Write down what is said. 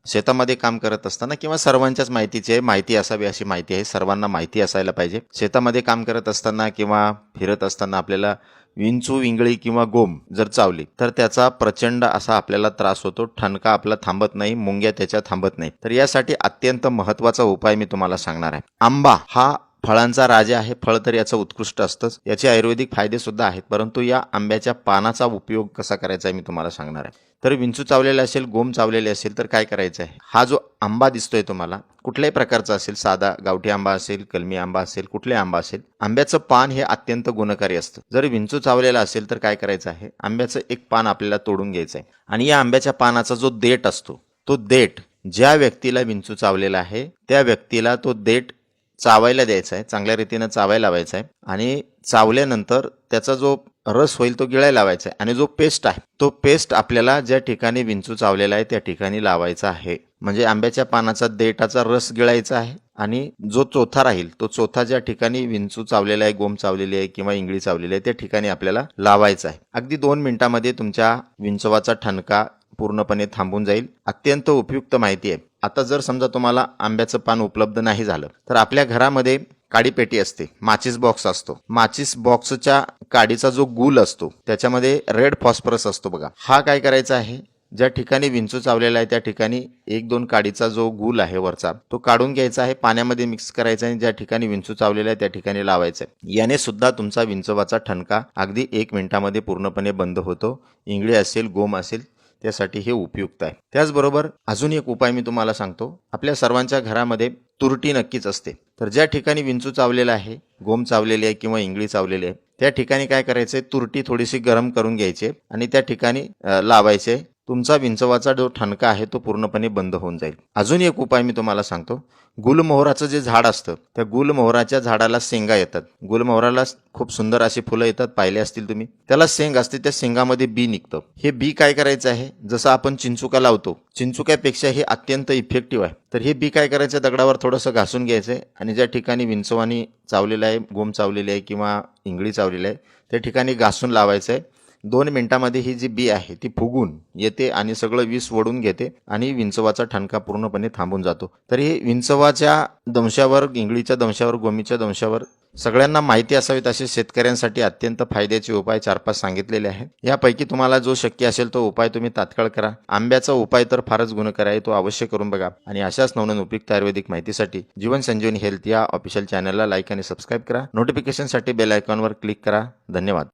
शेतामध्ये काम करत असताना किंवा सर्वांच्याच माहितीची आहे, माहिती असावी अशी माहिती आहे, सर्वांना माहिती असायला पाहिजे. शेतामध्ये काम करत असताना किंवा फिरत असताना आपल्याला विंचू, विंगळी किंवा गोम जर चावली तर त्याचा प्रचंड असा आपल्याला त्रास होतो. ठणका आपला थांबत नाही, मुंग्या त्याच्या थांबत नाही. तर यासाठी अत्यंत महत्त्वाचा उपाय मी तुम्हाला सांगणार आहे. आंबा हा फळांचा राजा आहे. फळ तर याचं उत्कृष्ट असतंच. याचे आयुर्वेदिक फायदे सुद्धा आहेत, परंतु या आंब्याच्या पानाचा उपयोग कसा करायचा आहे मी तुम्हाला सांगणार आहे. तर विंचू चावलेला असेल, गोम चावलेले असेल तर काय करायचं आहे, हा जो आंबा दिसतोय तुम्हाला कुठल्याही प्रकारचा असेल, साधा गावठी आंबा असेल, कलमी आंबा असेल, कुठले आंबा असेल, आंब्याचं पान हे अत्यंत गुणकारी असतं. जर विंचू चावलेला असेल तर काय करायचं आहे, आंब्याचं एक पान आपल्याला तोडून घ्यायचं आहे आणि या आंब्याच्या पानाचा जो देठ असतो तो देठ ज्या व्यक्तीला विंचू चावलेला आहे त्या व्यक्तीला तो देठ चावायला द्यायचा आहे, चांगल्या रीतीनं चावायला लावायचा आहे आणि चावल्यानंतर त्याचा जो रस होईल तो गिळायला लावायचा आहे आणि जो पेस्ट आहे तो पेस्ट आपल्याला ज्या ठिकाणी विंचू चावलेला आहे त्या ठिकाणी लावायचा आहे. म्हणजे आंब्याच्या पानाचा देठाचा रस गिळायचा आहे आणि जो चोथा राहील तो चोथा ज्या ठिकाणी विंचू चावलेला आहे, गोम चावलेली आहे किंवा इंगळी चावलेली आहे त्या ठिकाणी आपल्याला लावायचा आहे. अगदी 2 मिनिटांमध्ये तुमच्या विंचवाचा ठणका पूर्णपणे थांबून जाईल. अत्यंत उपयुक्त माहिती आहे. आता जर समजा तुम्हाला आंब्याचं पान उपलब्ध नाही झालं तर आपल्या घरामध्ये काडीपेटी असते, माचीस बॉक्स असतो. माचीस बॉक्सच्या काडीचा जो गूल असतो त्याच्यामध्ये रेड फॉस्फरस असतो बघा. हा काय करायचा आहे, ज्या ठिकाणी विंचू चावलेला आहे त्या ठिकाणी 1-2 काडीचा जो गूल आहे वरचा तो काढून घ्यायचा आहे, पाण्यामध्ये मिक्स करायचा आणि ज्या ठिकाणी विंचू चावलेला आहे त्या ठिकाणी लावायचा आहे. याने सुद्धा तुमचा विंचवाचा ठणका अगदी 1 मिनिटामध्ये पूर्णपणे बंद होतो. इंगळी असेल, गोम असेल त्यासाठी हे उपयुक्त आहे. त्याचबरोबर अजून एक उपाय मी तुम्हाला सांगतो. आपल्या सर्वांच्या घरामध्ये तुरटी नक्कीच असते. तर ज्या ठिकाणी विंचू चावलेला आहे, गोम चावलेली आहे किंवा इंगळी चावलेली आहे त्या ठिकाणी काय करायचंय, तुरटी थोडीशी गरम करून घ्यायची आणि त्या ठिकाणी लावायचे. तुमचा विंचवाचा जो ठणका आहे तो पूर्णपणे बंद होऊन जाईल. अजून एक उपाय मी तुम्हाला सांगतो. गुलमोहराचं जे झाड असतं त्या गुलमोहराच्या झाडाला शेंगा येतात. गुलमोहराला खूप सुंदर अशी फुलं येतात, पाहिले असतील तुम्ही. त्याला शेंग असते, त्या शेंगामध्ये बी निघतं. हे बी काय करायचं आहे, जसं आपण चिंचुका लावतो चिंचुक्यापेक्षा हे अत्यंत इफेक्टिव्ह आहे. तर हे बी काय करायचं, दगडावर थोडंसं घासून घ्यायचं आणि ज्या ठिकाणी विंचवानी चावलेलं आहे, गोम चावलेली आहे किंवा इंगळी चावलेली आहे त्या ठिकाणी घासून लावायचं आहे. 2 मिनिटांमध्ये ही जी बी आहे ती फुगून येते आणि सगळं विष ओढून घेते आणि विंचवाचा ठणका पूर्णपणे थांबून जातो. तर हे विंचवाच्या दंशावर, इंगळीच्या दंशावर, गोमीच्या दंशावर सगळ्यांना माहिती असावीत असे शेतकऱ्यांसाठी अत्यंत फायद्याचे उपाय 4-5 सांगितलेले आहेत. यापैकी तुम्हाला जो शक्य असेल तो उपाय तुम्ही तात्काळ करा. आंब्याचा उपाय तर फारच गुणकारी आहे, तो अवश्य करून बघा. आणि अशाच नवनवीन उपयुक्त आयुर्वेदिक माहितीसाठी जीवन संजीवनी हेल्थ या ऑफिशियल चॅनलला लाईक आणि सबस्क्राईब करा. नोटिफिकेशनसाठी बेल आयकॉनवर क्लिक करा. धन्यवाद.